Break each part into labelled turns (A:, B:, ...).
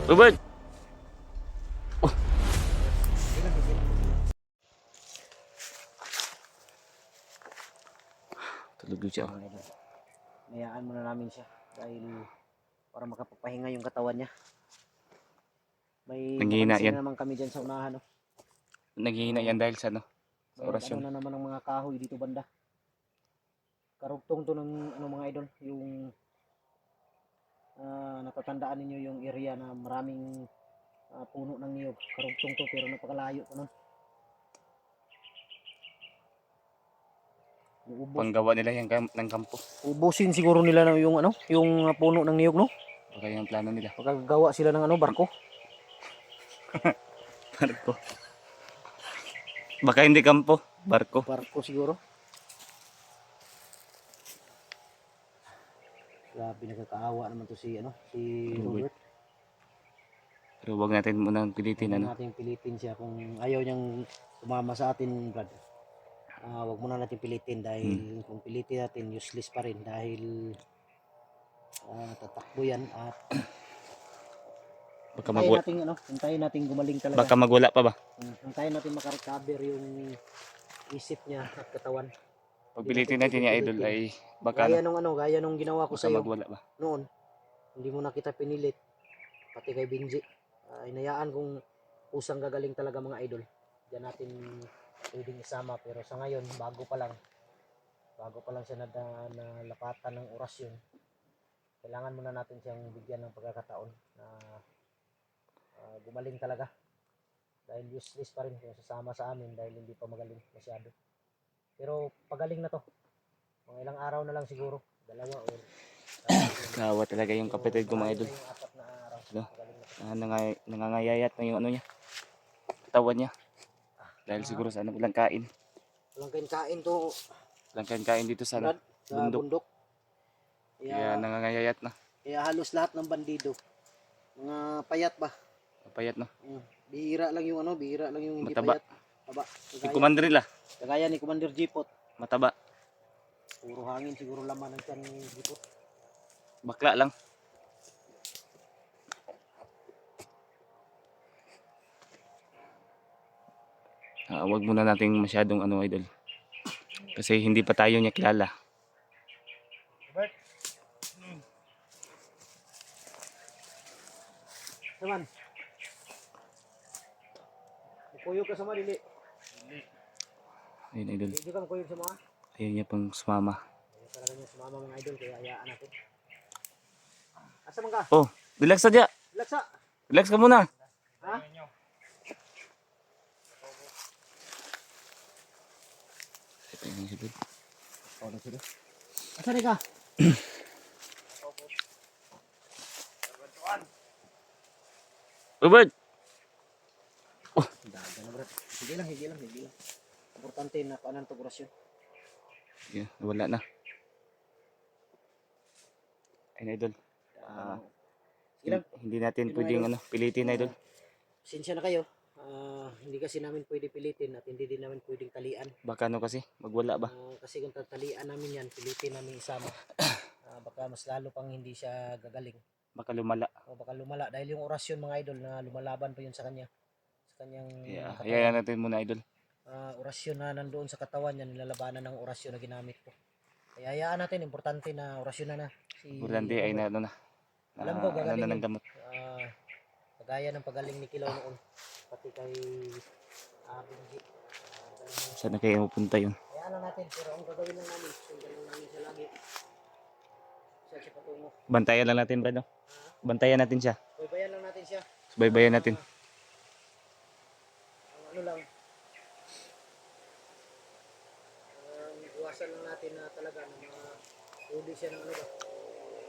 A: Robert! Oh, tulog yun siya.
B: Mga idol. Hayaan muna namin siya dahil para makapagpahinga yung katawan niya. May
A: Nanghihina
B: napansin
A: yan.
B: na naman kami dyan sa unahan. No?
A: Naghihina yan dahil sa ano? Sa
B: May
A: orasyon.
B: ano na naman ng mga kahoy dito banda. Karugtong to ng mga idol. Yung natatandaan ninyo yung area na maraming puno ng niyog. Karugtong to pero napakalayo to nun. Ubos.
A: Panggawa nila yan ng kampo.
B: Ubusin siguro nila na yung yung puno ng niyog, no?
A: Baka yung plano nila.
B: Magagawa sila ng barko.
A: Barko. Baka hindi kampo. Barko.
B: Barko siguro. Grabe, nakakaawa naman to si Robert.
A: Pero huwag natin munang pilitin
B: Huwag
A: ano.
B: natin pilitin siya kung ayaw niyang sumama sa atin, Brad. Huwag muna natin pilitin dahil kung pilitin natin, useless pa rin dahil tatakbo yan at
A: Baka magwala.
B: hintayin natin gumaling talaga.
A: Baka magwala pa ba?
B: Hintayin natin makarecover yung isip niya at katawan.
A: Pag pilitin natin yung idol ay baka
B: Gaya nung ginawa ko
A: baka
B: sa iyo
A: magwala ba?
B: noon. Hindi mo na kita pinilit. Pati kay Benji. Inayaan kung pusang gagaling talaga mga idol. Diyan natin pwedeng isama pero sa ngayon bago pa lang siya nalapatan ng orasyon. Kailangan muna natin siyang bigyan ng pagkakataon na gumaling talaga. Dahil useless pa rin kung sasama sa amin dahil hindi pa magaling masyado. Pero pagaling na to. Mga ilang araw na lang siguro. 2 or
A: Kawa talaga yung kapatid ko mga idol.
B: yung 4 na araw.
A: No?
B: Pagaling na to.
A: Nangangayayat na yung ano niya. Katawan niya. Dahil siguro sa ano, walang kain.
B: Walang kain to.
A: Walang kain dito sa,
B: Brad, sa bundok.
A: Kaya nangangayayat na.
B: Kaya halos lahat ng bandido mga payat ba?
A: Mapayat no.
B: Bihira lang yung hindi
A: Mataba.
B: payat. Taba.
A: Si Commander nila.
B: Kagaya ni Commander Jipot.
A: Mataba.
B: Puro hangin siguro laman ng tiyan ni Jipot.
A: Bakla lang. Wag muna nating masyadong ano idol. Kasi hindi pa tayo niya kilala.
B: Naman. Kuyog ka sa mga dili.
A: Ayun idol.
B: Hindi ka kuyog sa mga.
A: Ayun niya pang sumama.
B: Ayaw talaga niya sumama mga idol kaya hayaan natin. Asa man ka?
A: Oh, relax na dya.
B: Laksa.
A: Relax ka muna.
B: Ha?
A: Ito yung idol.
B: Sige. Asa ni ka?
A: Robert!
B: Daga na bro. Sige lang. Importante na paanan to orasyon.
A: Yeah, wala na. Ayun idol.
B: Sige lang.
A: Hindi natin pwedeng ano, pilitin idol.
B: Sinsya na kayo. Hindi kasi namin pwede pilitin at hindi din namin pwedeng talian.
A: Baka ano kasi, magwala ba?
B: Kasi kung tatalian namin yan, pilitin namin isama. Baka mas lalo pang hindi siya gagaling.
A: Baka lumala.
B: O baka lumala. Dahil yung orasyon mga idol na lumalaban pa yun sa kanya. Sa kanyang
A: Yeah,
B: katawan.
A: hayaan natin muna idol.
B: Orasyon na nandoon sa katawan niya, nilalabanan ng orasyon na ginamit ko. Kaya hayaan natin, importante na orasyon na.
A: Importante ay na ano na.
B: Alam ko, gagaling
A: ano na
B: yun.
A: ng gamot.
B: Kagaya ng pagaling ni Kilaw noon. Pati kay Benji.
A: Saan na kayo mapunta yun?
B: Hayaan lang natin, pero ang gagawin lang namin, sundan lang namin siya lagi. Siya patungo.
A: Bantayan lang natin, Brad. No? Bantayan natin siya.
B: Baybayan lang natin siya.
A: Subaybayan natin.
B: Ano lang, iwasan lang natin na talaga na mga huli siya ng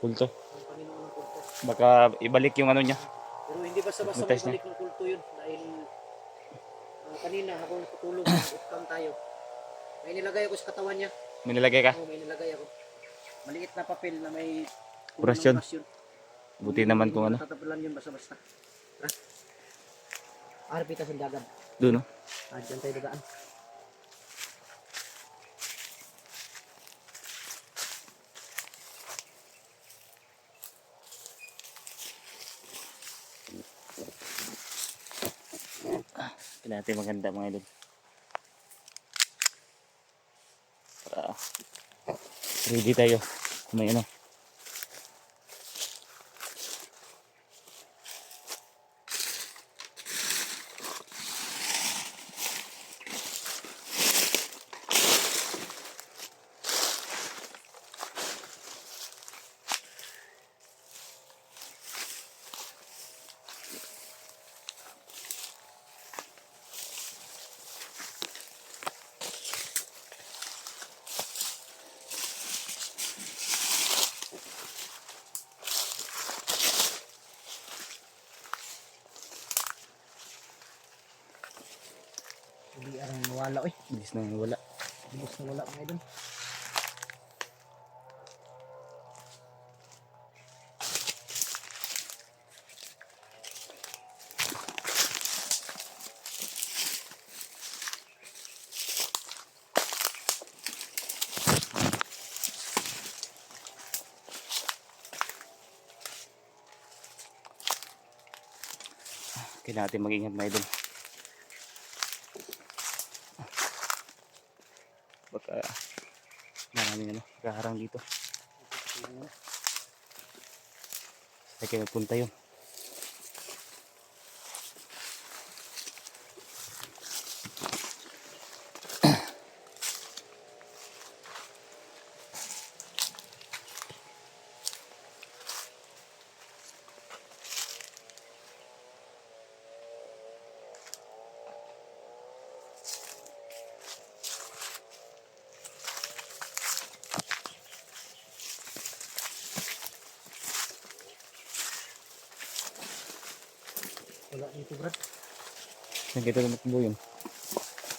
A: Kulto.
B: ng Panginoon ng kulto.
A: Baka ibalik yung ano niya.
B: Pero hindi basta-basta
A: Hypnotize
B: maibalik ng kulto yun dahil kanina habang natutulog, utang tayo. May nilagay ako sa katawan niya.
A: May nilagay ka?
B: May nilagay ako. Maliit na papel na may
A: Orasyon. Buti naman kung ano.
B: Tatapalan yun basta-basta. Tara. Arpita sa dagat.
A: Doon no?
B: Diyan tayo dagaan.
A: natin maganda mga idol. Para ready tayo. May ano.
B: Hindi arang nawala oy.
A: Bilis na wala.
B: Bilis na wala mga idol.
A: Kailangan natin mag-ingat mga idol. Baka maraming ano, kaharang dito. Saan kayo nagpunta yun?
B: Wala dito brad.
A: Saan kayo tumakbo yun?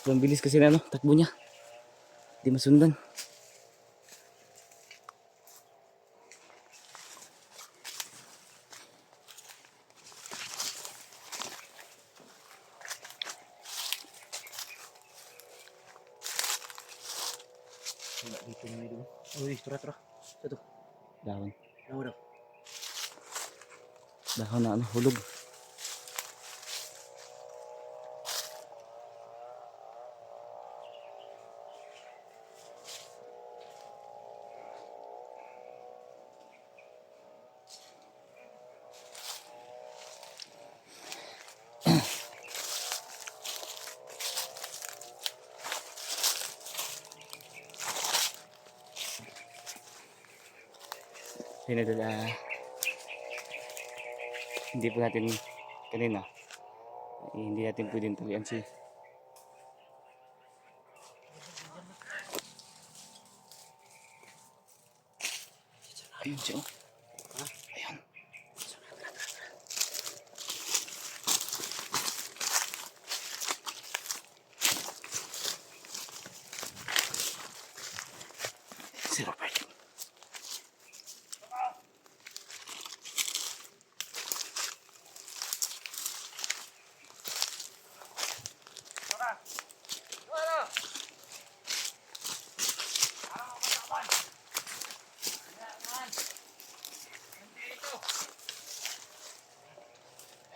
A: Ang bilis kasi na ano, takbo niya. Di masundan.
B: Wala dito mga idol. Uy, tara. Ito.
A: Dahon.
B: Nawa daw.
A: Dahon na ano, hulog. Pinadala. Hindi po natin kanina. Hindi natin pwedeng tuloyan si. Ayun siya.
B: Ha?
A: Ayun. Si Robert.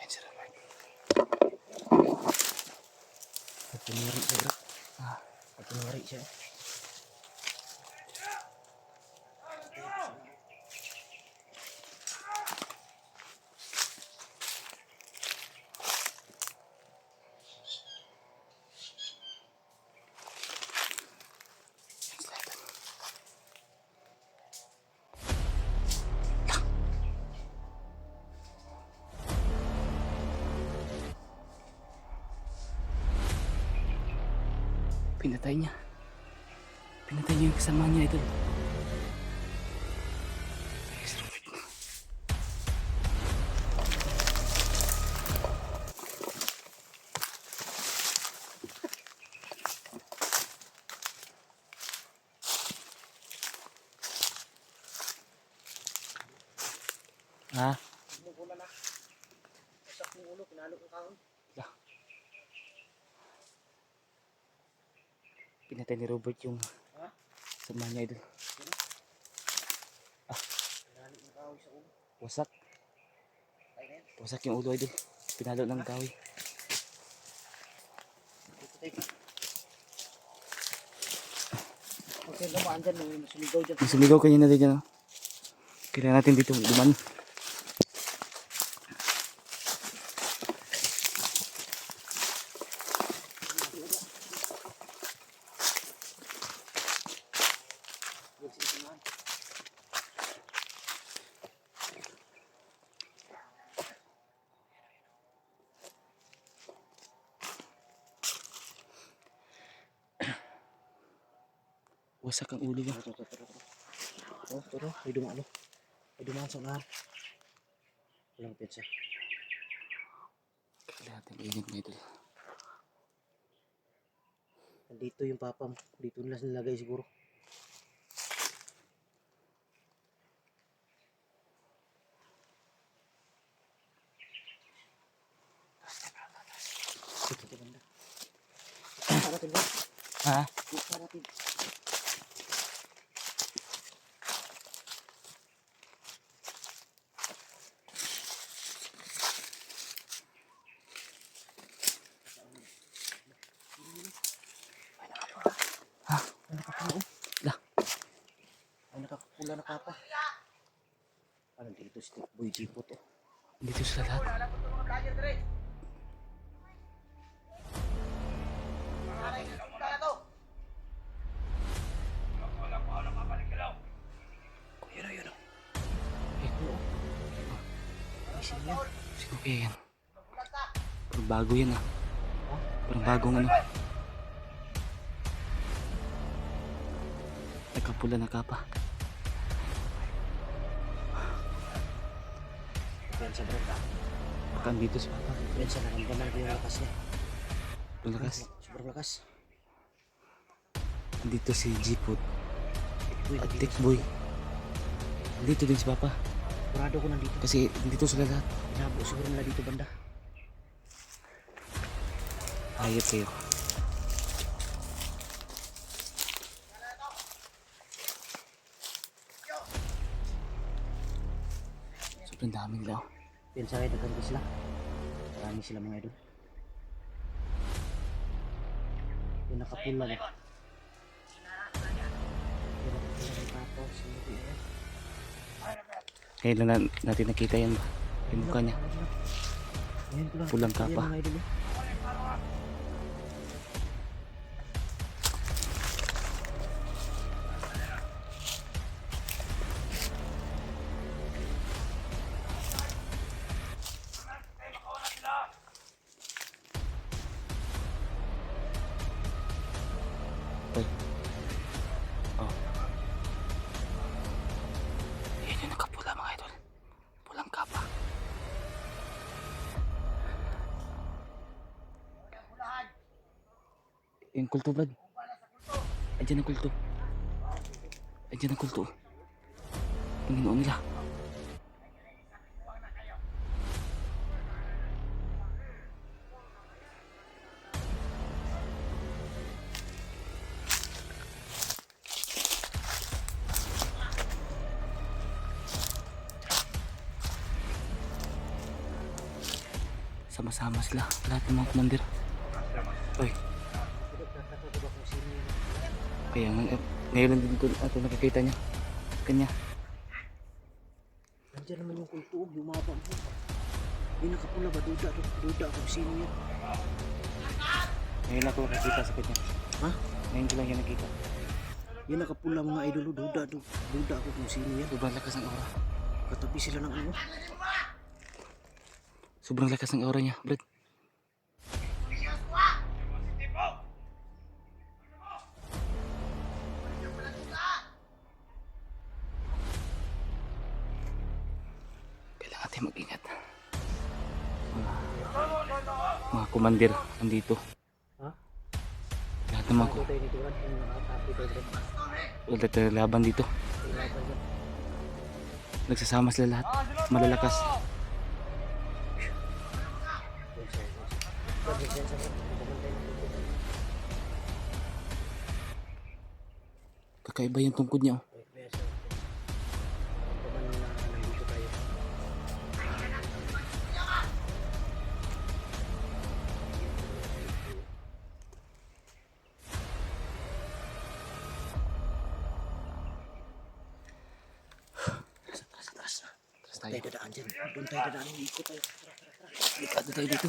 A: Ayun si Robert.
B: Pinuri siya brad. Pinuri siya.
A: Pinatay niya. Pinatay niya yung kasama niya ito. Ayun si Robert. Ha?
B: Wala na. Masak ng ulo, pinalo ng kahon.
A: Pinatay ni Robert yung
B: Ha?
A: kasama niya ito.
B: Pinalo ng kahoy sa ulo.
A: Wasak.
B: Kaya na yan.
A: Wasak yung ulo idol. Pinalo ng kahoy.
B: Teka. Okay, naman dyan. May sumigaw dyan.
A: May sumigaw kanina din dyan. Kailangan natin dito duman. Wasak ang ulo ba?
B: Turo. May dumaan. May dumaan sa unahan. Walang pizza.
A: Kailangan natin ingat na ito.
B: Nandito yung papa mo. Dito nila nilagay siguro. Ito banda. Para natin ba?
A: Ha?
B: Para natin. Ay, nakapula.
A: Lah.
B: Ay, nakapula na papa. Ano dito si Boy Jipot eh.
A: Dito sila lahat.
B: Yun o.
A: Sino kaya yan? Parang bago yan ah. Parang bagong ano. Nagkapula na kapa.
B: Yan sa brota.
A: Baka andito si Papa.
B: Yan sa naramdaman ko yung lakas niya.
A: Ang lakas.
B: Sobrang lakas.
A: Andito si Jiput
B: Uy,
A: at Tikboy. Andito din si Papa.
B: Sigurado ko nandito.
A: Kasi dito sila lahat.
B: Inabo siguro nila dito banda.
A: Ayot kayo. Sobrang dami nila. Oh.
B: Yan sa kaya nagkanto sila. Marami sila mga idol. Yung nakapula ba? Yung nakapula kay Papa. Sinabi eh.
A: Ngayon lang natin nakita yan ba? Yung mukha niya.
B: Ngayon ko lang.
A: Pulang
B: Yan,
A: kapa.
B: mga idol eh.
A: Ay. Oh. Yan yung nakapula mga idol. Pulang kapa. Yung kulto Brad. Andiyan ang kulto. Andiyan ang kulto. Panginoon nila. Sama-sama sila. Lahat ng mga commander. Oy.
B: Nagtataka ko ba kung sino yun?
A: Kaya ngayon lang din ko ito nakikita niya. Kanya.
B: Nandiyan naman yung kultuog, lumabang po. Yung nakapula ba? Duda kung sino yun.
A: Ngayon ako nakikita sa kanya.
B: Ha?
A: Ngayon ko lang yan nakita.
B: Yung nakapula mga idol, duda ako kung sino yan.
A: Sobrang lakas ng aura.
B: Katabi sila ng ano.
A: Sobrang lakas ng aura niya, Brad. Kailangan natin mag-ingat. Mga commander andito.
B: Ha?
A: Lahat ng mga
B: Ako tayo nito Brad, yung nakatapi tayo Brad.
A: lahat ng laban dito.
B: Ilaban dyan.
A: Nagsasama sila lahat. Malalakas.
B: Brad, dyan sa Brad. Pabantay na dito.
A: Kakaiba yung tungkod niya. Oh.
B: Kaya sa naman na nandito tayo.
A: tayo.
B: Tayo dadaan dyan. Doon tayo dadaan. Ikot tayo.
A: Delikado tayo dito.